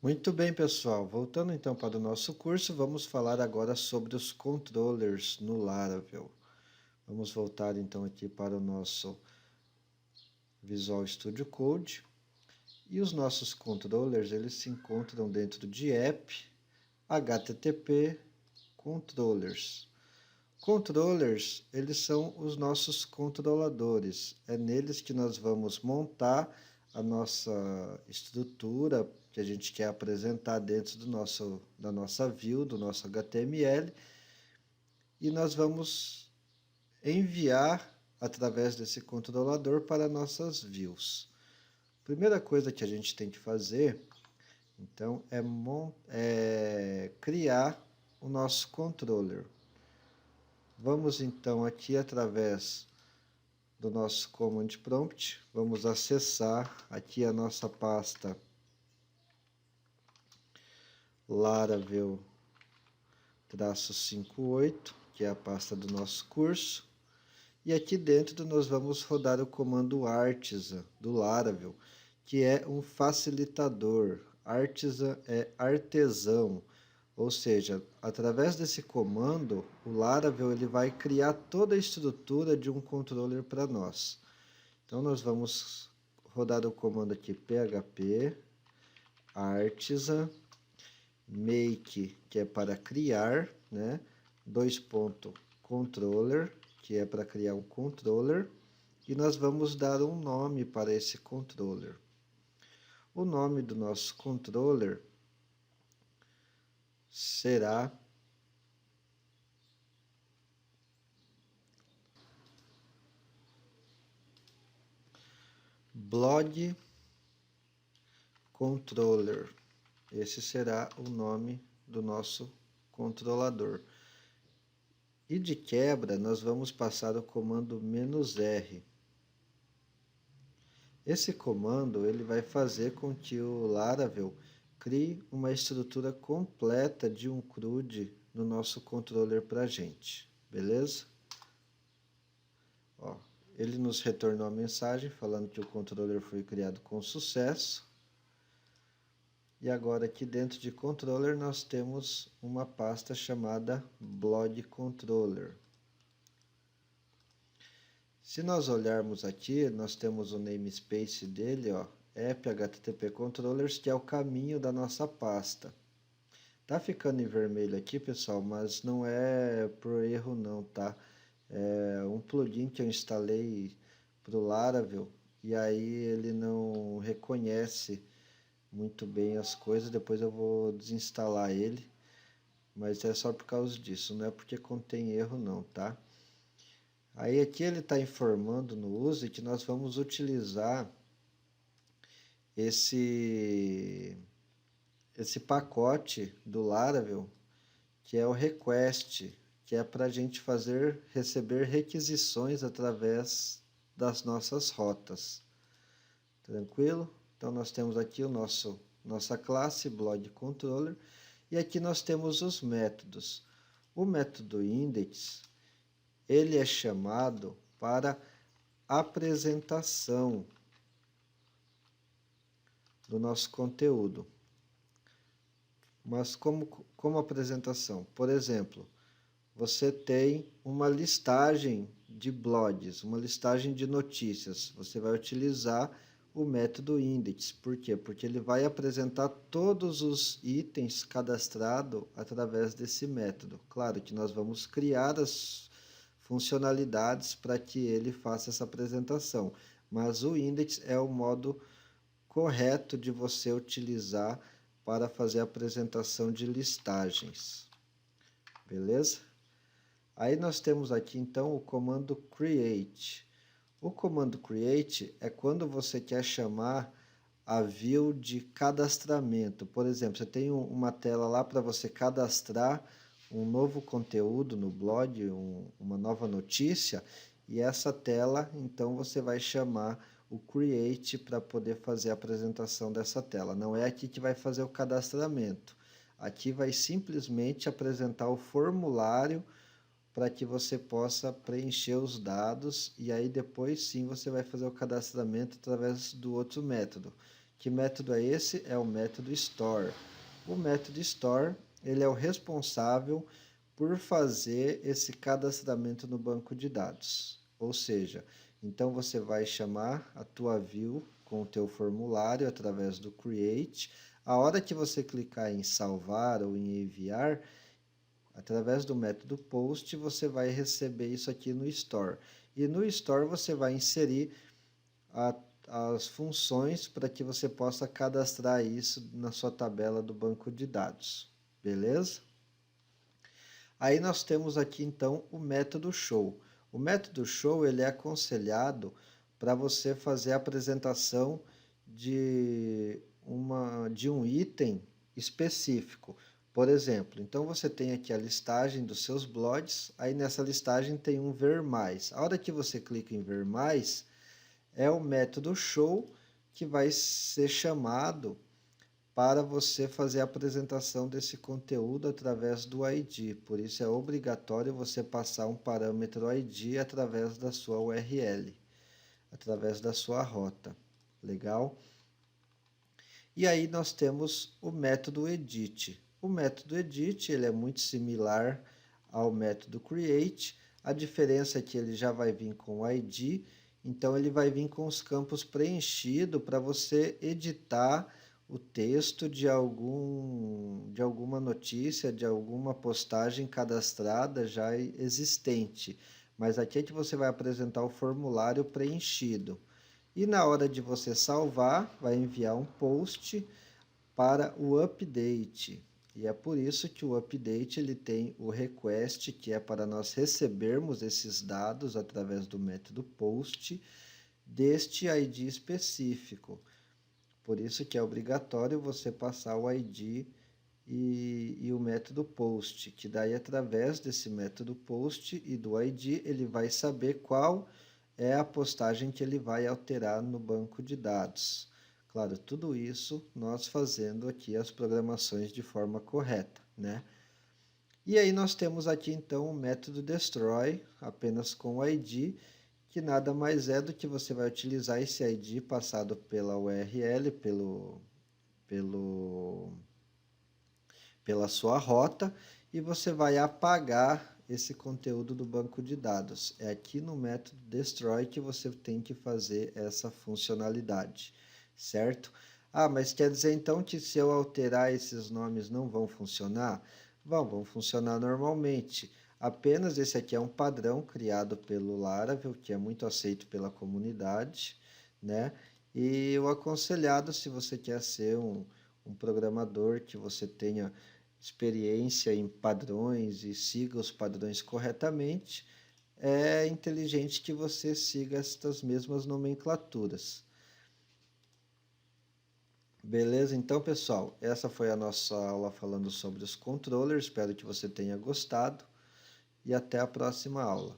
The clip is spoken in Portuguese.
Muito bem, pessoal. Voltando então para o nosso curso, vamos falar agora sobre os controllers no Laravel. Vamos voltar então aqui para o nosso Visual Studio Code. E os nossos controllers, eles se encontram dentro de app, HTTP, controllers. Controllers, eles são os nossos controladores. É neles que nós vamos montar a nossa estrutura que a gente quer apresentar dentro da nossa view, do nosso HTML, e nós vamos enviar através desse controlador para nossas views. Primeira coisa que a gente tem que fazer, então, é criar o nosso controller. Vamos então aqui através do nosso command prompt, vamos acessar aqui a nossa pasta Laravel-58, que é a pasta do nosso curso. E aqui dentro nós vamos rodar o comando artisan do Laravel, que é um facilitador. Artisan é artesão, ou seja, através desse comando, o Laravel ele vai criar toda a estrutura de um controller para nós. Então nós vamos rodar o comando aqui php artisan make, que é para criar, né? Controller, que é para criar um controller, e nós vamos dar um nome para esse controller. O nome do nosso controller será blog controller. Esse será o nome do nosso controlador. E de quebra, nós vamos passar o comando "-r". Esse comando ele vai fazer com que o Laravel crie uma estrutura completa de um CRUD no nosso controller para a gente, beleza? Ó, ele nos retornou a mensagem falando que o controller foi criado com sucesso. E agora aqui dentro de controller nós temos uma pasta chamada blog controller. Se nós olharmos aqui, nós temos o namespace dele, ó, app http controllers, que é o caminho da nossa pasta. Tá ficando em vermelho aqui, pessoal, mas não é por erro não, tá? É um plugin que eu instalei para o Laravel e aí ele não reconhece muito bem as coisas, depois eu vou desinstalar ele, mas é só por causa disso, não é porque contém erro não, tá? Aí aqui ele está informando no use que nós vamos utilizar esse, esse pacote do Laravel, que é o request, que é para a gente receber requisições através das nossas rotas. Tranquilo? Então nós temos aqui nossa classe blog controller e aqui nós temos os métodos. O método index, ele é chamado para apresentação do nosso conteúdo. Mas como apresentação? Por exemplo, você tem uma listagem de blogs, uma listagem de notícias. Você vai utilizar o método index. Por quê? Porque ele vai apresentar todos os itens cadastrados através desse método. Claro que nós vamos criar as funcionalidades para que ele faça essa apresentação, mas o index é o modo correto de você utilizar para fazer a apresentação de listagens. Beleza? Aí nós temos aqui então o comando create. O comando create é quando você quer chamar a view de cadastramento. Por exemplo, você tem uma tela lá para você cadastrar um novo conteúdo no blog, uma nova notícia, e essa tela, então você vai chamar o create para poder fazer a apresentação dessa tela. Não é aqui que vai fazer o cadastramento. Aqui vai simplesmente apresentar o formulário para que você possa preencher os dados e aí depois sim você vai fazer o cadastramento através do outro método, Que método é esse? É o método store. O método store, ele é o responsável por fazer esse cadastramento no banco de dados. Ou seja, então você vai chamar a tua view com o teu formulário através do create. A hora que você clicar em salvar ou em enviar, através do método post, você vai receber isso aqui no store. E no store você vai inserir as funções para que você possa cadastrar isso na sua tabela do banco de dados. Beleza? Aí nós temos aqui então o método show. O método show ele é aconselhado para você fazer a apresentação de um item específico. Por exemplo, então você tem aqui a listagem dos seus blogs, aí nessa listagem tem um ver mais. A hora que você clica em ver mais, é o método show que vai ser chamado para você fazer a apresentação desse conteúdo através do ID. Por isso é obrigatório você passar um parâmetro ID através da sua URL, através da sua rota. Legal? E aí nós temos o método edit. O método edit ele é muito similar ao método create. A diferença é que ele já vai vir com o ID, então ele vai vir com os campos preenchidos para você editar o texto de alguma notícia, de alguma postagem cadastrada já existente. Mas aqui é que você vai apresentar o formulário preenchido. E na hora de você salvar, vai enviar um post para o update. E é por isso que o update ele tem o request, que é para nós recebermos esses dados através do método post deste ID específico. Por isso que é obrigatório você passar o ID e o método post, que daí através desse método post e do ID ele vai saber qual é a postagem que ele vai alterar no banco de dados. Claro, tudo isso nós fazendo aqui as programações de forma correta, né? E aí nós temos aqui então o método destroy, apenas com o ID, que nada mais é do que você vai utilizar esse ID passado pela URL, pela sua rota, e você vai apagar esse conteúdo do banco de dados. É aqui no método destroy que você tem que fazer essa funcionalidade, certo? Ah, mas quer dizer então que se eu alterar esses nomes não vão funcionar? Vão funcionar normalmente. Apenas esse aqui é um padrão criado pelo Laravel, que é muito aceito pela comunidade, né? E o aconselhado, se você quer ser um programador que você tenha experiência em padrões e siga os padrões corretamente, é inteligente que você siga estas mesmas nomenclaturas. Beleza? Então, pessoal, essa foi a nossa aula falando sobre os controllers. Espero que você tenha gostado e até a próxima aula.